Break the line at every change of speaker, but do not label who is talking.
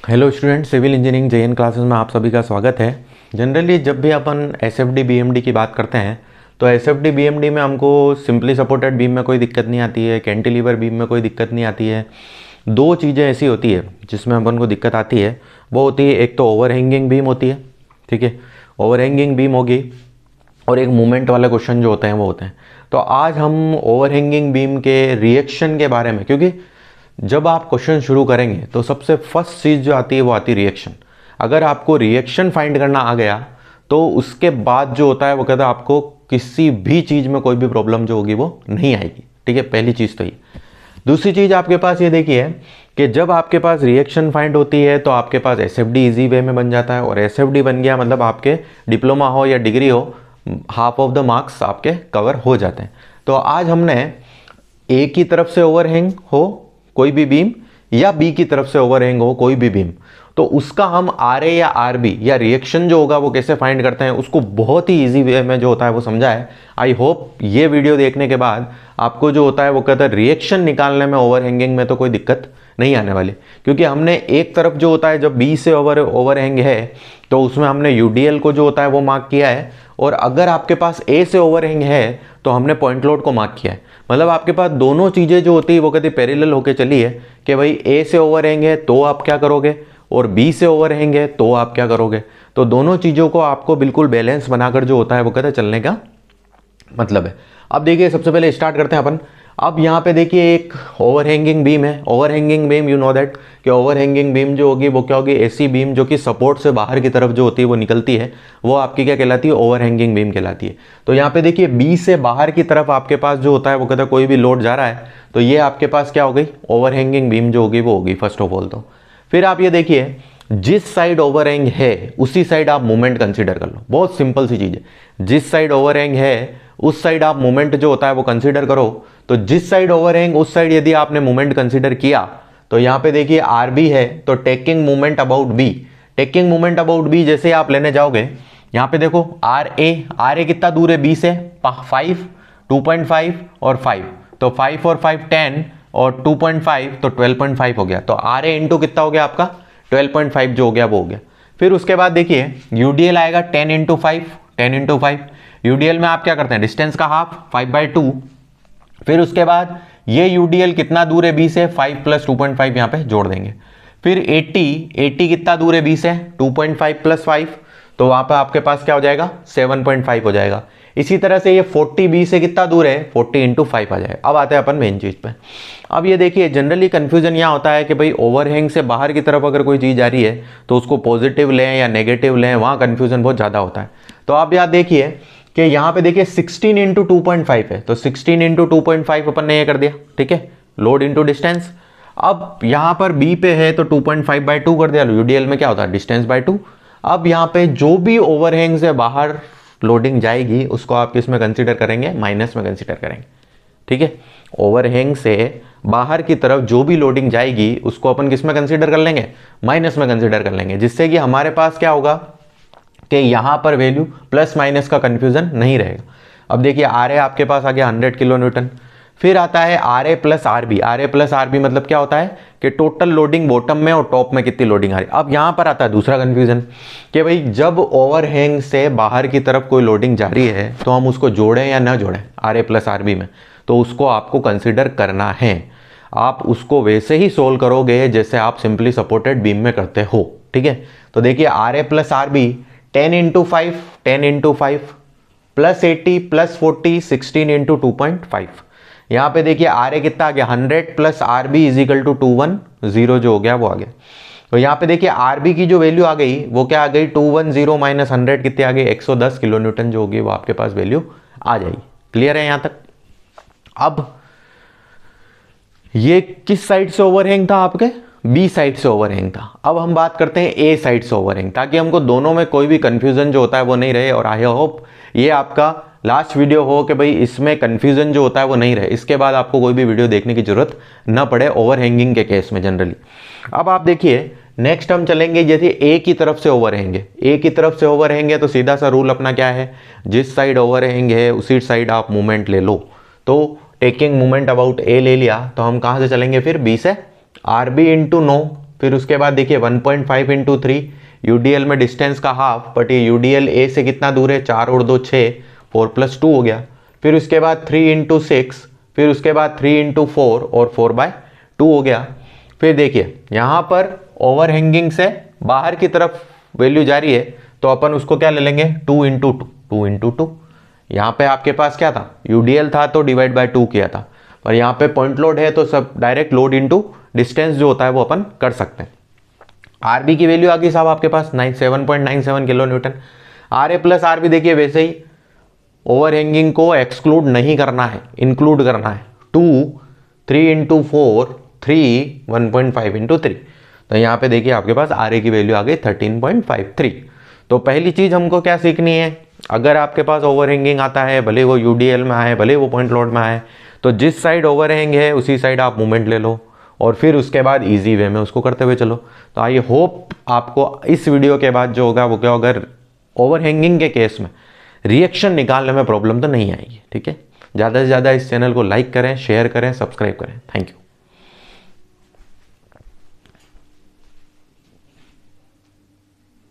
Hello student, civil engineering JN classes में आप सभी का स्वागत है। जनरली जब भी अपन एसएफडी बीएमडी की बात करते हैं तो एसएफडी बीएमडी में हमको सिंपली सपोर्टेड बीम में कोई दिक्कत नहीं आती है, कैंटिलीवर बीम में कोई दिक्कत नहीं आती है। दो चीज़ें ऐसी होती है जिसमें अपन को दिक्कत आती है, वो होती है एक तो ओवरहैंगिंग बीम होती है, ठीक है, ओवरहैंगिंग बीम होगी, और एक मूवमेंट वाले क्वेश्चन जो होते हैं वो होते हैं। तो आज हम ओवरहैंगिंग बीम के रिएक्शन के बारे में, क्योंकि जब आप क्वेश्चन शुरू करेंगे तो सबसे फर्स्ट चीज़ जो आती है वो आती है रिएक्शन। अगर आपको रिएक्शन फाइंड करना आ गया तो उसके बाद जो होता है वो कहता है आपको किसी भी चीज़ में कोई भी प्रॉब्लम जो होगी वो नहीं आएगी, ठीक है। पहली चीज़ तो ये। दूसरी चीज़ आपके पास ये देखिए कि जब आपके पास रिएक्शन फाइंड होती है तो आपके पास एसएफडी इजी वे में बन जाता है, और एसएफडी बन गया मतलब आपके डिप्लोमा हो या डिग्री हो, हाफ ऑफ द मार्क्स आपके कवर हो जाते हैं। तो आज हमने ए की तरफ से ओवरहैंग हो कोई भी बीम या बी की तरफ से ओवरहैंग हो कोई भी बीम, तो उसका हम आर ए या आर बी या रिएक्शन जो होगा वो कैसे फाइंड करते हैं उसको बहुत ही इजी वे में जो होता है वो समझा है। आई होप ये वीडियो देखने के बाद आपको जो होता है वो कहता है रिएक्शन निकालने में ओवरहैंगिंग में तो कोई दिक्कत नहीं आने वाली, क्योंकि हमने एक तरफ जो होता है जब बी से ओवरहैंग है तो उसमें हमने यूडीएल को जो होता है वो मार्क किया है, और अगर आपके पास ए से ओवरहैंग है तो हमने पॉइंट लोड को मार्क किया है। मतलब आपके पास दोनों चीज़ें जो होती है वो कहती पैरेलल होके चली है कि भाई ए से ओवरहैंग है तो आप क्या करोगे और बी से ओवरहैंग है तो आप क्या करोगे। तो दोनों चीज़ों को आपको बिल्कुल बैलेंस बनाकर जो होता है वो कहते हैं चलने का मतलब है। अब देखिए सबसे पहले स्टार्ट करते हैं अपन। अब यहाँ पे देखिए एक ओवरहैंगिंग बीम है। Overhanging beam you know that कि ओवरहैंगिंग बीम जो होगी वो क्या होगी, ऐसी बीम जो कि सपोर्ट से बाहर की तरफ जो होती है वो निकलती है, वो आपकी क्या कहलाती है, ओवरहैंगिंग बीम कहलाती है। तो यहाँ पे देखिए बी से बाहर की तरफ आपके पास जो होता है वो कहता है कोई भी लोड जा रहा है, तो ये आपके पास क्या हो गई, ओवरहैंगिंग बीम जो होगी वो होगी फर्स्ट ऑफ ऑल। तो फिर आप ये देखिए जिस साइड ओवरहैंग है उसी साइड आप मूवमेंट कंसीडर कर लो। बहुत सिंपल सी चीज़ है, जिस साइड ओवरहैंग है उस साइड आप मूवमेंट जो होता है वो कंसीडर करो। तो जिस साइड ओवरहैंग उस साइड यदि आपने मूवमेंट कंसीडर किया तो यहाँ पे देखिए आर बी है तो taking moment about B, taking moment about B जैसे आप लेने जाओगे यहाँ पे देखो आर ए कितना दूर है बी से, 5, 2.5 और 5, तो 5 और 5 10 और 2.5 तो 12.5 हो गया। तो आर ए इंटू कितना हो गया आपका 12.5 जो हो गया वो हो गया। फिर उसके बाद देखिए यूडीएल आएगा 10 इंटू 5, 10 इंटू 5। यूडीएल में आप क्या करते हैं, डिस्टेंस का हाफ 5/2। फिर उसके बाद ये यूडीएल कितना दूर है बी से, 5 प्लस 2.5 यहाँ पे जोड़ देंगे। फिर 80 कितना दूर है बी से, 2.5 प्लस 5, तो वहाँ पे आपके पास क्या हो जाएगा 7.5 हो जाएगा। इसी तरह से ये 40 बी से कितना दूर है, 40 इंटू 5 आ जाएगा। अब आते हैं अपन मेन चीज़ पे। अब ये देखिए जनरली कन्फ्यूजन यहाँ होता है कि भाई ओवरहैंग से बाहर की तरफ अगर कोई चीज़ आ रही है तो उसको पॉजिटिव लें या नेगेटिव लें, वहाँ कन्फ्यूजन बहुत ज़्यादा होता है। तो आप याद देखिए कि यहाँ पे देखिए 16 इंटू 2.5 है, तो 16 इंटू 2.5 अपन ने ये कर दिया, ठीक है, लोड इंटू डिस्टेंस। अब यहाँ पर बी पे है तो 2.5/2 कर दिया, यूडीएल में क्या होता है डिस्टेंस बाय 2। अब यहाँ पे जो भी ओवरहैंग से बाहर लोडिंग जाएगी उसको आप किस में कंसीडर करेंगे, माइनस में कंसीडर करेंगे, ठीक है। ओवरहैंग से बाहर की तरफ जो भी लोडिंग जाएगी उसको अपन किस में कंसीडर कर लेंगे, माइनस में कंसीडर कर लेंगे, जिससे कि हमारे पास क्या होगा कि यहाँ पर वैल्यू प्लस माइनस का कंफ्यूजन नहीं रहेगा। अब देखिए आर ए आपके पास आ गया 100 किलो न्यूटन। फिर आता है R A plus R B. R A plus R B मतलब क्या होता है कि टोटल लोडिंग बॉटम में और टॉप में कितनी लोडिंग आ रही है। अब यहाँ पर आता है दूसरा कंफ्यूजन कि भाई जब ओवरहैंग से बाहर की तरफ कोई लोडिंग जा रही है तो हम उसको जोड़ें या ना जोड़ें R A plus R B में, तो उसको आपको कंसिडर करना है। आप उसको वैसे ही सोल्व करोगे जैसे आप सिंपली सपोर्टेड बीम में करते हो, ठीक है। तो देखिए R A plus R B 10 into 5, 10 into 5 plus 80 plus 40, 16 into 2.5। यहाँ पे देखिए आर ए कितना आ गया 100 plus R B is equal to 210 जो हो गया वो आ गया। तो यहाँ पे देखिए आर बी की जो वैल्यू आ गई वो क्या आ गई 210 माइनस 100 कितने आ गई 110 किलो न्यूटन जो होगी वो आपके पास वैल्यू आ जाएगी। क्लियर है यहाँ तक। अब ये किस साइड से ओवरहैंग था आपके, बी साइड से ओवरहैंग था। अब हम बात करते हैं ए साइड से ओवरहैंग, ताकि हमको दोनों में कोई भी कंफ्यूजन जो होता है वो नहीं रहे, और आई होप ये आपका लास्ट वीडियो हो कि भाई इसमें कंफ्यूजन जो होता है वो नहीं रहे, इसके बाद आपको कोई भी वीडियो देखने की जरूरत ना पड़े ओवरहैंगिंग के केस में जनरली। अब आप देखिए नेक्स्ट हम चलेंगे, जैसे ए की तरफ से ओवरहैंग, ए की तरफ से ओवरहैंग है तो सीधा सा रूल अपना क्या है, जिस साइड ओवरहैंग है उसी साइड आप मूवमेंट ले लो। तो टेकिंग मूवमेंट अबाउट ए ले लिया तो हम कहाँ से चलेंगे फिर, बी से आर बी इंटू नो, फिर उसके बाद देखिए 1.5 इंटू 3, यूडीएल में डिस्टेंस का हाफ, बट ये यूडीएल ए से कितना दूर है, 4 और 2 6, 4 + 2 हो गया। फिर उसके बाद 3 इंटू 6, फिर उसके बाद 3 इंटू 4 और 4/2 हो गया। फिर देखिए यहाँ पर ओवरहैंगिंग से बाहर की तरफ वैल्यू जा रही है, तो अपन उसको क्या ले लेंगे, 2 इंटू 2, 2 इंटू 2। यहाँ पे आपके पास क्या था, यूडीएल था तो डिवाइड बाय 2 किया था, और यहाँ पे पॉइंट लोड है तो सब डायरेक्ट लोड इंटू डिस्टेंस जो होता है वो अपन कर सकते हैं। आरबी की वैल्यू आ गई साहब आपके पास 7.97 kilo newton. R A plus R B देखिए वैसे ही ओवरहैंगिंग को एक्सक्लूड नहीं करना है, इंक्लूड करना है। 2 3 इंटू 4 3 1.5 इंटू 3, तो यहाँ पे देखिए आपके पास आर ए की वैल्यू आ गई 13.53। तो पहली चीज हमको क्या सीखनी है, अगर आपके पास ओवरहैंगिंग आता है, भले वो यूडीएल में आए भले वो पॉइंट लोड में आए, तो जिस साइड ओवरहैंग है उसी साइड आप मूवमेंट ले लो और फिर उसके बाद इजी वे में उसको करते हुए चलो। तो आई होप आपको इस वीडियो के बाद जो होगा वो क्या होगा, ओवरहैंगिंग के केस में रिएक्शन निकालने में प्रॉब्लम तो नहीं आएगी। ठीक है, ज़्यादा से ज़्यादा इस चैनल को लाइक करें, शेयर करें, सब्सक्राइब करें। Thank you.